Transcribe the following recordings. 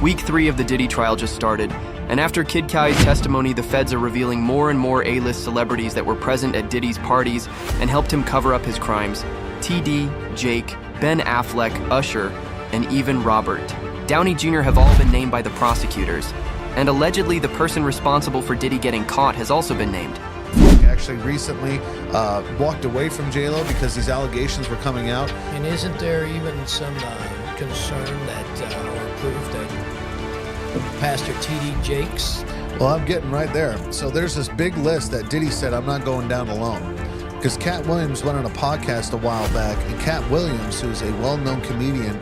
Week 3 of the Diddy trial just started, and after Kid Cali's testimony, the feds are revealing more and more A-list celebrities that were present at Diddy's parties and helped him cover up his crimes. TD, Jake, Ben Affleck, Usher, and even Robert Downey Jr. have all been named by the prosecutors. And allegedly, the person responsible for Diddy getting caught has also been named. Actually recently walked away from J-Lo because these allegations were coming out. And isn't there even some concern that, or proof that Pastor T.D. Jakes? Well, I'm getting right there. So there's this big list that Diddy said, I'm not going down alone. Because Cat Williams went on a podcast a while back, and Cat Williams, who is a well-known comedian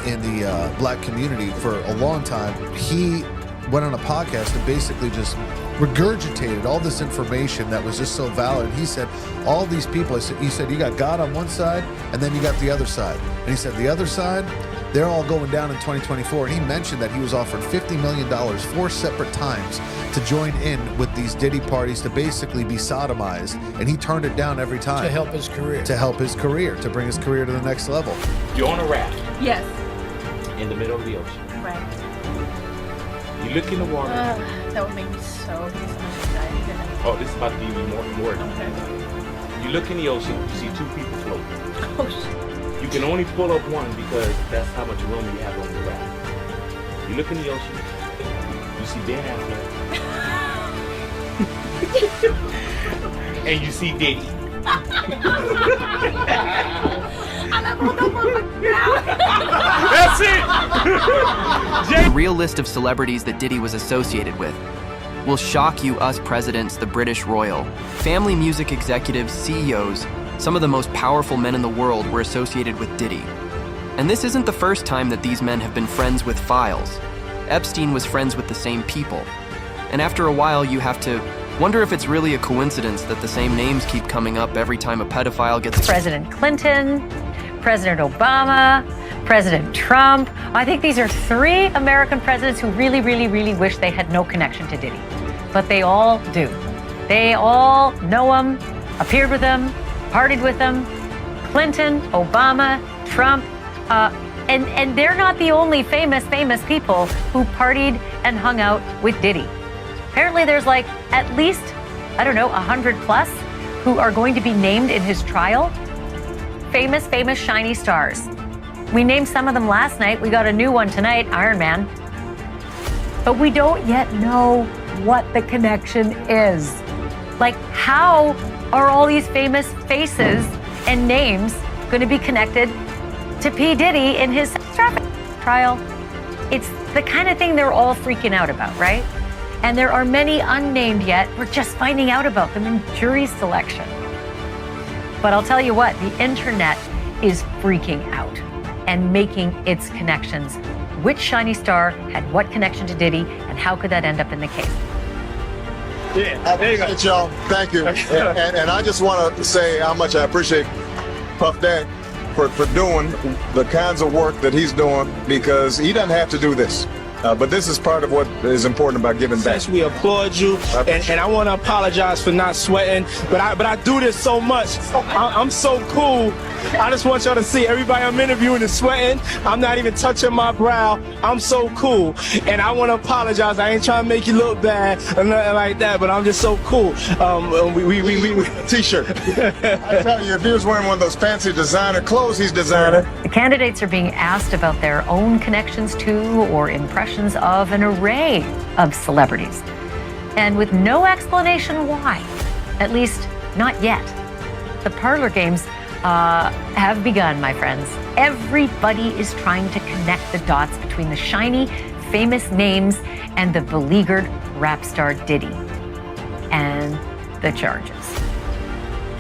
in the black community for a long time, he went on a podcast and basically just regurgitated all this information that was just so valid. He said, all these people, he said, you got God on one side, and then you got the other side. And he said, the other side, they're all going down in 2024. And he mentioned that he was offered $50 million 4 separate times to join in with these Diddy parties to basically be sodomized. And he turned it down every time. To help his career. To help his career, to bring his career to the next level. You're on a raft. Yes. In the middle of the ocean. Right. You look in the water. That would make me so much anxiety. Oh, this is about to be more. Okay. You look in the ocean, you see 2 people floating. Oh, shit. You can only pull up one because that's how much room you have on the raft. You look in the ocean, you see Ben Affleck. And you see Diddy. That's it! The real list of celebrities that Diddy was associated with will shock you, us presidents, the British royal, family music executives, CEOs. Some of the most powerful men in the world were associated with Diddy. And this isn't the first time that these men have been friends with files. Epstein was friends with the same people. And after a while, you have to wonder if it's really a coincidence that the same names keep coming up every time a pedophile gets... President Clinton, President Obama, President Trump. I think these are 3 American presidents who really, really, really wish they had no connection to Diddy. But they all do. They all know him, appeared with him, partied with him. Clinton, Obama, Trump, and they're not the only famous people who partied and hung out with Diddy. Apparently there's like at least, 100 plus who are going to be named in his trial. Famous shiny stars. We named some of them last night. We got a new one tonight, Iron Man. But we don't yet know what the connection is. Like, how are all these famous faces and names going to be connected to P. Diddy in his traffic trial? It's the kind of thing they're all freaking out about, right? And there are many unnamed yet. We're just finding out about them in jury selection. But I'll tell you what, the internet is freaking out and making its connections. Which shiny star had what connection to Diddy, and how could that end up in the case? Yeah, there you go. Y'all. Thank you. And I just want to say how much I appreciate Puff Daddy for doing the kinds of work that he's doing, because he doesn't have to do this. But this is part of what is important about giving back. Since we applaud you, and I want to apologize for not sweating, but I do this so much. I'm so cool. I just want y'all to see everybody I'm interviewing is sweating. I'm not even touching my brow. I'm so cool. And I want to apologize. I ain't trying to make you look bad or nothing like that, but I'm just so cool. We T-shirt. I tell you, if he was wearing one of those fancy designer clothes he's designing. The candidates are being asked about their own connections to or impressions of an array of celebrities. And with no explanation why, at least not yet. The parlor games have begun, my friends. Everybody is trying to connect the dots between the shiny, famous names and the beleaguered rap star Diddy and the charges.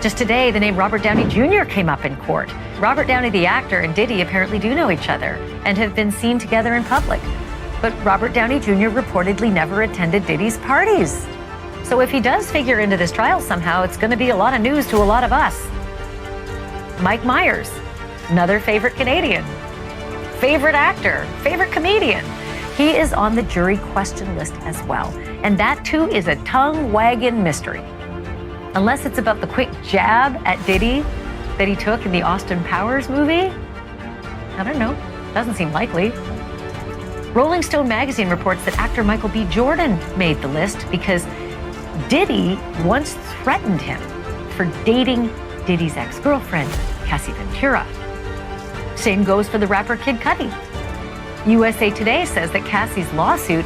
Just today, the name Robert Downey Jr. came up in court. Robert Downey, the actor, and Diddy apparently do know each other and have been seen together in public. But Robert Downey Jr. reportedly never attended Diddy's parties. So if he does figure into this trial somehow, it's going to be a lot of news to a lot of us. Mike Myers, another favorite Canadian, favorite actor, favorite comedian. He is on the jury question list as well. And that too is a tongue-wagging mystery. Unless it's about the quick jab at Diddy that he took in the Austin Powers movie. I don't know, doesn't seem likely. Rolling Stone magazine reports that actor Michael B. Jordan made the list because Diddy once threatened him for dating Diddy's ex-girlfriend, Cassie Ventura. Same goes for the rapper Kid Cudi. USA Today says that Cassie's lawsuit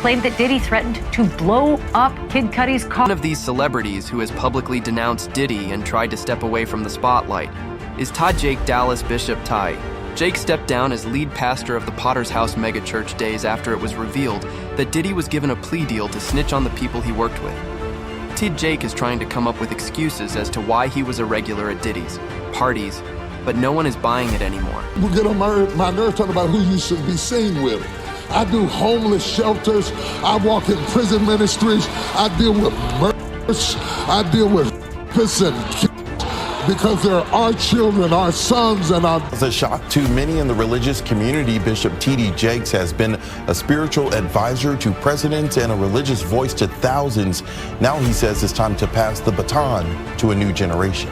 claimed that Diddy threatened to blow up Kid Cudi's car. One of these celebrities who has publicly denounced Diddy and tried to step away from the spotlight is Todd Jake Dallas Bishop Ty. Jake stepped down as lead pastor of the Potter's House megachurch days after it was revealed that Diddy was given a plea deal to snitch on the people he worked with. Tid Jake is trying to come up with excuses as to why he was a regular at Diddy's parties, but no one is buying it anymore. You get on my nerves talking about who you should be seen with. I do homeless shelters. I walk in prison ministries. I deal with murders. I deal with kids because they're our children, our sons, and our... As a shock to many in the religious community, Bishop T.D. Jakes has been a spiritual advisor to presidents and a religious voice to thousands. Now he says it's time to pass the baton to a new generation.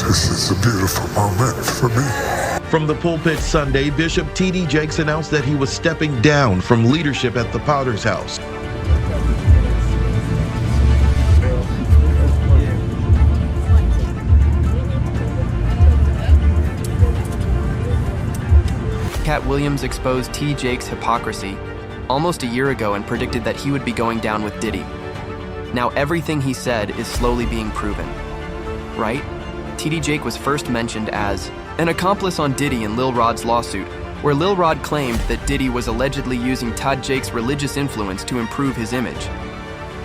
This is a beautiful moment for me. From the pulpit Sunday, Bishop T.D. Jakes announced that he was stepping down from leadership at the Potter's House. Cat Williams exposed T. Jake's hypocrisy almost a year ago and predicted that he would be going down with Diddy. Now everything he said is slowly being proven, right? T.D. Jake was first mentioned as an accomplice on Diddy in Lil Rod's lawsuit, where Lil Rod claimed that Diddy was allegedly using Todd Jake's religious influence to improve his image.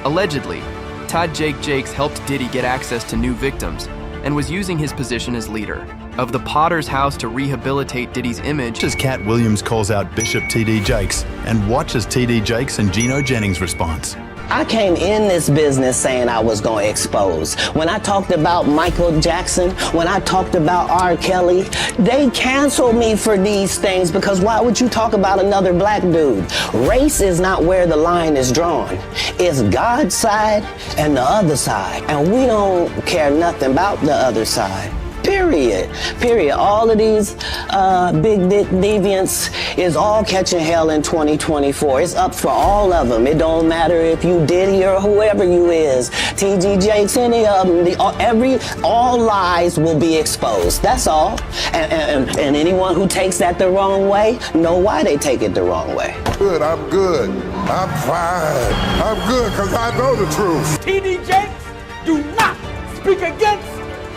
Allegedly, Todd Jakes helped Diddy get access to new victims and was using his position as leader of the Potter's House to rehabilitate Diddy's image. As Cat Williams calls out Bishop T.D. Jakes and watches T.D. Jakes and Gino Jennings' response. I came in this business saying I was going to expose. When I talked about Michael Jackson, when I talked about R. Kelly, they canceled me for these things because why would you talk about another black dude? Race is not where the line is drawn. It's God's side and the other side. And we don't care nothing about the other side. Period. All of these big dick deviants is all catching hell in 2024. It's up for all of them. It don't matter if you Diddy or whoever you is. T.D. Jakes, any of them. All lies will be exposed. That's all. And anyone who takes that the wrong way, know why they take it the wrong way. Good, I'm good. I'm fine. I'm good because I know the truth. T.D. Jakes, do not speak against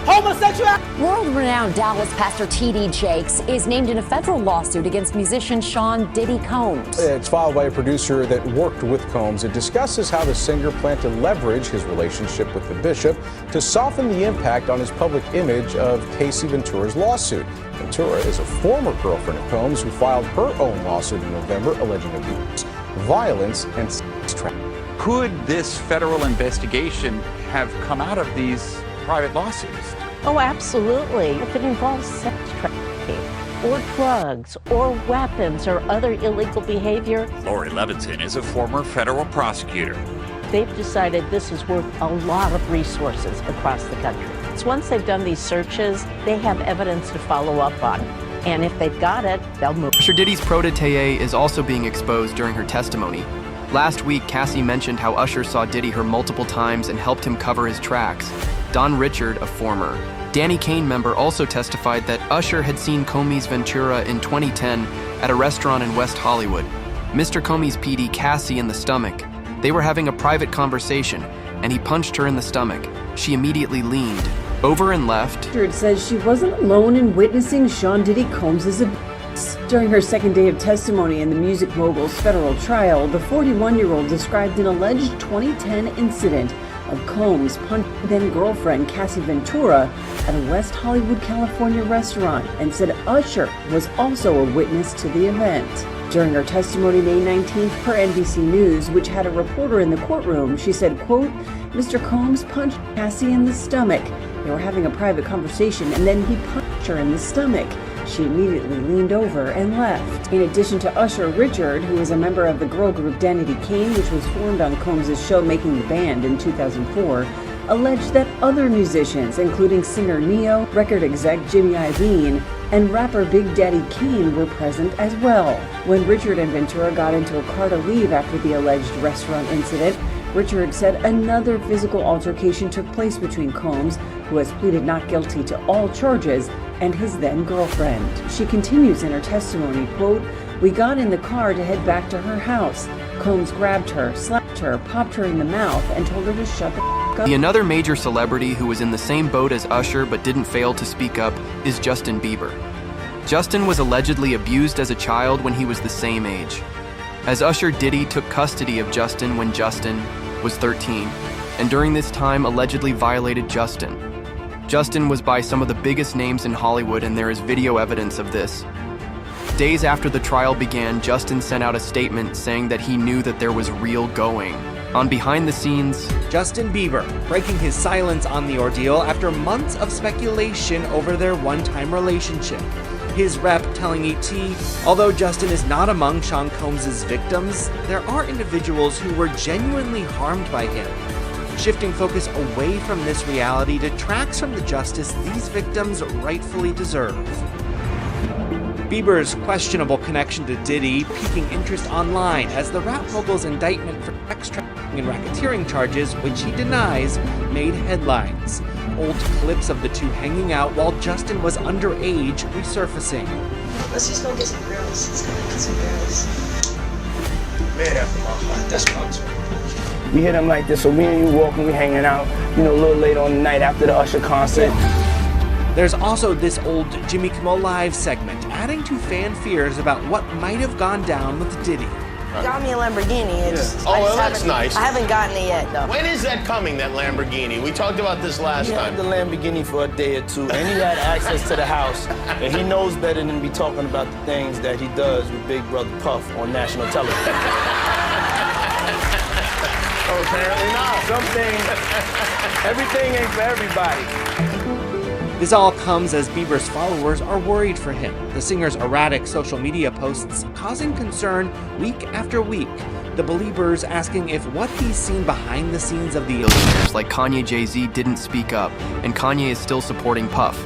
homosexuality. World-renowned Dallas pastor T.D. Jakes is named in a federal lawsuit against musician Sean Diddy Combs. It's filed by a producer that worked with Combs. It discusses how the singer planned to leverage his relationship with the bishop to soften the impact on his public image of Cassie Ventura's lawsuit. Ventura is a former girlfriend of Combs who filed her own lawsuit in November alleging abuse, violence, and sex trafficking. Could this federal investigation have come out of these private lawsuits? Oh, absolutely. If it involves sex trafficking or drugs or weapons or other illegal behavior. Lori Levinson is a former federal prosecutor. They've decided this is worth a lot of resources across the country. So once they've done these searches, they have evidence to follow up on. And if they've got it, they'll move. Usher Diddy's protégé is also being exposed during her testimony. Last week, Cassie mentioned how Usher saw Diddy her multiple times and helped him cover his tracks. Don Richard, a former Danny Kaine member, also testified that Usher had seen Comey's Ventura in 2010 at a restaurant in West Hollywood. Mr. Comey's PD Cassie in the stomach. They were having a private conversation, and he punched her in the stomach. She immediately leaned over and left. Richard says she wasn't alone in witnessing Sean Diddy Combs' abuse. During her second day of testimony in the music mogul's federal trial, the 41-year-old described an alleged 2010 incident of Combs punching then-girlfriend Cassie Ventura at a West Hollywood, California restaurant and said Usher was also a witness to the event. During her testimony May 19th per NBC News, which had a reporter in the courtroom, she said, quote, Mr. Combs punched Cassie in the stomach. They were having a private conversation and then he punched her in the stomach. She immediately leaned over and left. In addition to Usher, Richard, who is a member of the girl group Danny Kaine, which was formed on Combs' show Making the Band in 2004, alleged that other musicians, including singer Neo, record exec Jimmy Iovine, and rapper Big Daddy Kane were present as well. When Richard and Ventura got into a car to leave after the alleged restaurant incident, Richard said another physical altercation took place between Combs, who has pleaded not guilty to all charges, and his then-girlfriend. She continues in her testimony, quote, "We got in the car to head back to her house. Combs grabbed her, slapped her, popped her in the mouth, and told her to shut the f*** up." Another major celebrity who was in the same boat as Usher but didn't fail to speak up is Justin Bieber. Justin was allegedly abused as a child when he was the same age. As Usher, Diddy took custody of Justin when Justin was 13, and during this time allegedly violated Justin. Justin was by some of the biggest names in Hollywood, and there is video evidence of this. Days after the trial began, Justin sent out a statement saying that he knew that there was real going on behind the scenes. Justin Bieber breaking his silence on the ordeal after months of speculation over their one-time relationship. His rep telling ET, although Justin is not among Sean Combs' victims, there are individuals who were genuinely harmed by him. Shifting focus away from this reality detracts from the justice these victims rightfully deserve. Bieber's questionable connection to Diddy piquing interest online as the rap mogul's indictment for sex trafficking and racketeering charges, which he denies, made headlines. Old clips of the two hanging out while Justin was underage resurfacing. Let's just go get some girls. Let's go get some girls. Man after my heart, that's what I'm talking. We hit him like this, so me and you walking, we hanging out, a little later on the night after the Usher concert. There's also this old Jimmy Kimmel Live segment, adding to fan fears about what might have gone down with Diddy. Got me a Lamborghini. That's nice. I haven't gotten it yet, though. When is that coming, that Lamborghini? We talked about this last time. He had the Lamborghini for a day or two, and he had access to the house, and he knows better than to be talking about the things that he does with Big Brother Puff on national television. Oh, apparently not. Some things, everything ain't for everybody. This all comes as Bieber's followers are worried for him, the singer's erratic social media posts causing concern week after week, the Beliebers asking if what he's seen behind the scenes of the billionaires like Kanye, Jay-Z didn't speak up, and Kanye is still supporting Puff.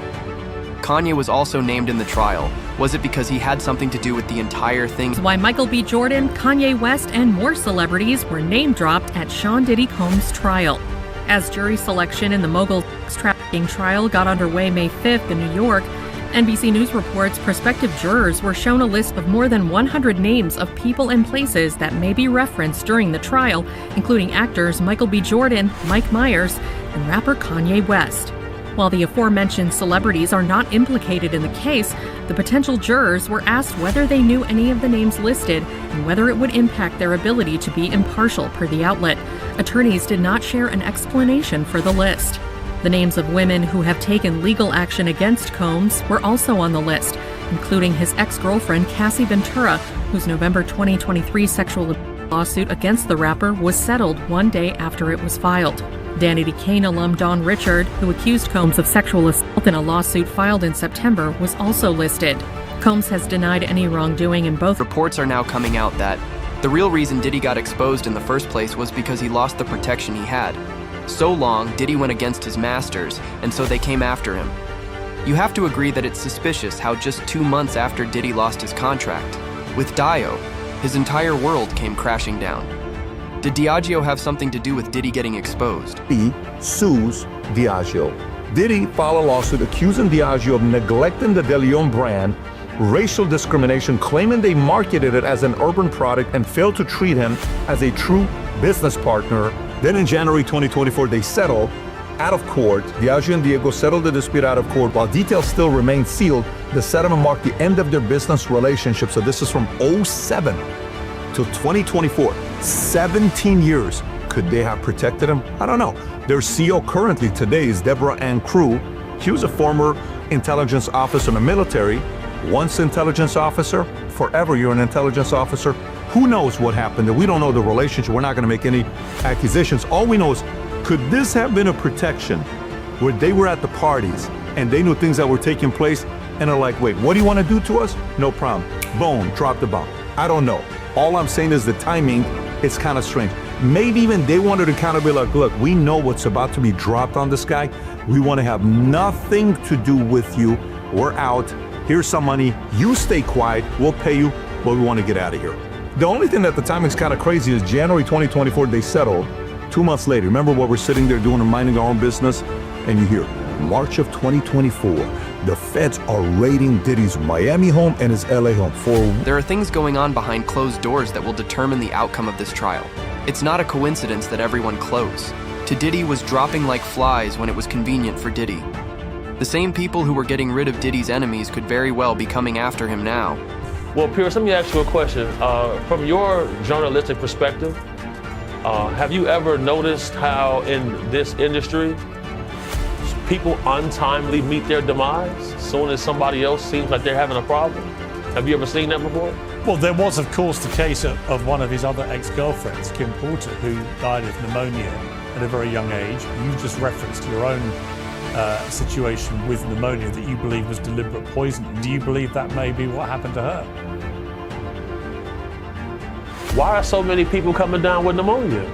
Kanye was also named in the trial. Was it because he had something to do with the entire thing? Why Michael B. Jordan, Kanye West, and more celebrities were name-dropped at Sean Diddy Combs' trial. As jury selection in the mogul sex trafficking trial got underway May 5th in New York, NBC News reports prospective jurors were shown a list of more than 100 names of people and places that may be referenced during the trial, including actors Michael B. Jordan, Mike Myers, and rapper Kanye West. While the aforementioned celebrities are not implicated in the case, the potential jurors were asked whether they knew any of the names listed and whether it would impact their ability to be impartial per the outlet. Attorneys did not share an explanation for the list. The names of women who have taken legal action against Combs were also on the list, including his ex-girlfriend Cassie Ventura, whose November 2023 sexual lawsuit against the rapper was settled one day after it was filed. Danny DeCane alum Don Richard, who accused Combs of sexual assault in a lawsuit filed in September, was also listed. Combs has denied any wrongdoing in both. Reports are now coming out that the real reason Diddy got exposed in the first place was because he lost the protection he had. So long, Diddy went against his masters, and so they came after him. You have to agree that it's suspicious how just 2 months after Diddy lost his contract with Dio, his entire world came crashing down. Did Diageo have something to do with Diddy getting exposed? He sues Diageo. Diddy filed a lawsuit accusing Diageo of neglecting the De Leon brand, racial discrimination, claiming they marketed it as an urban product and failed to treat him as a true business partner. Then in January 2024, they settled out of court. Diageo and Diego settled the dispute out of court. While details still remain sealed, the settlement marked the end of their business relationship. So this is from 2007 to 2024. 17 years. Could they have protected him? I don't know. Their CEO currently today is Deborah Ann Crew. She was a former intelligence officer in the military. Once intelligence officer, forever you're an intelligence officer. Who knows what happened? We don't know the relationship. We're not going to make any accusations. All we know is, could this have been a protection where they were at the parties and they knew things that were taking place and are like, wait, what do you want to do to us? No problem. Boom, drop the bomb. I don't know. All I'm saying is the timing is kind of strange. Maybe even they wanted to kind of be like, look, we know what's about to be dropped on this guy. We want to have nothing to do with you. We're out. here's some money, you stay quiet, we'll pay you, but we want to get out of here. The only thing that the timing's kind of crazy is January 2024, they settled. 2 months later, remember what we're sitting there doing and minding our own business? And you hear, March of 2024, the feds are raiding Diddy's Miami home and his LA home for... There are things going on behind closed doors that will determine the outcome of this trial. It's not a coincidence that everyone close. To Diddy was dropping like flies when it was convenient for Diddy. The same people who were getting rid of Diddy's enemies could very well be coming after him now. Well, Pierce, let me ask you a question. From your journalistic perspective, have you ever noticed how in this industry, people untimely meet their demise as soon as somebody else seems like they're having a problem? Have you ever seen that before? Well, there was, of course, the case of one of his other ex-girlfriends, Kim Porter, who died of pneumonia at a very young age. You just referenced your own situation with pneumonia that you believe was deliberate poisoning. Do you believe that may be what happened to her? Why are so many people coming down with pneumonia?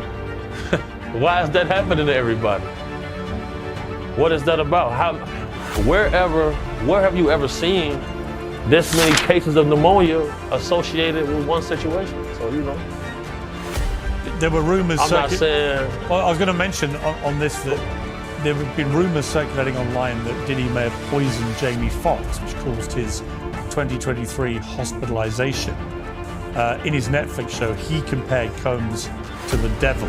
Why is that happening to everybody? What is that about? Where have you ever seen this many cases of pneumonia associated with one situation? So, you know. There were rumors. I'm not saying. Well, I was going to mention on this that there have been rumors circulating online that Diddy may have poisoned Jamie Foxx, which caused his 2023 hospitalization. In his Netflix show, he compared Combs to the devil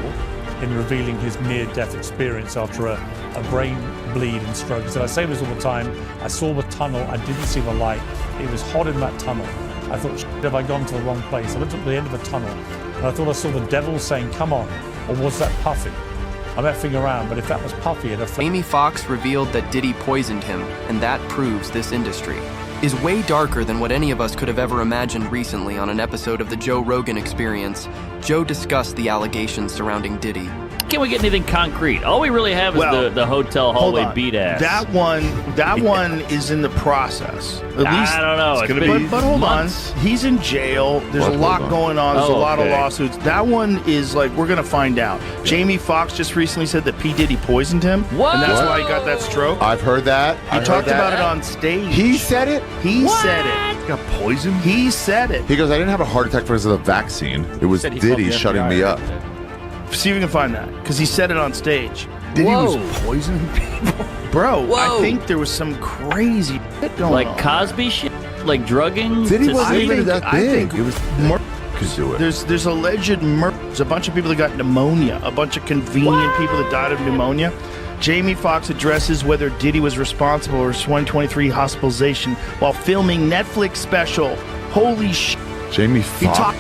in revealing his near-death experience after a brain bleed and stroke. He said, I say this all the time, I saw the tunnel, I didn't see the light. It was hot in that tunnel. I thought, have I gone to the wrong place? I looked at the end of a tunnel and I thought I saw the devil saying, come on, or was that Puffy? I'm effing around, but if that was Puffy, it'd have... Jamie Foxx revealed that Diddy poisoned him, and that proves this industry is way darker than what any of us could have ever imagined. Recently, on an episode of the Joe Rogan Experience, Joe discussed the allegations surrounding Diddy. Can we get anything concrete? All we really have is the hotel hallway beat ass. That one is in the process. At least I don't know. It's been but hold months. on. He's in jail. There's a lot going on. There's a lot of lawsuits. That one is like, we're going to find out. Jamie Foxx just recently said that P. Diddy poisoned him. What? And that's why he got that stroke. I've heard that. He talked about it on stage. He said it? He said it. He got poisoned? He said it. He goes, I didn't have a heart attack because of the vaccine. It was Diddy shutting me up. See if we can find that, because he said it on stage. Diddy was poisoning people? Bro, I think there was some crazy shit going on. Like Cosby shit? Like drugging? Diddy wasn't even that big. It was could do it. There's alleged murder. There's a bunch of people that got pneumonia, a bunch of convenient people that died of pneumonia. Jamie Foxx addresses whether Diddy was responsible for his 2023 hospitalization while filming Netflix special. Holy shit. Jamie Foxx?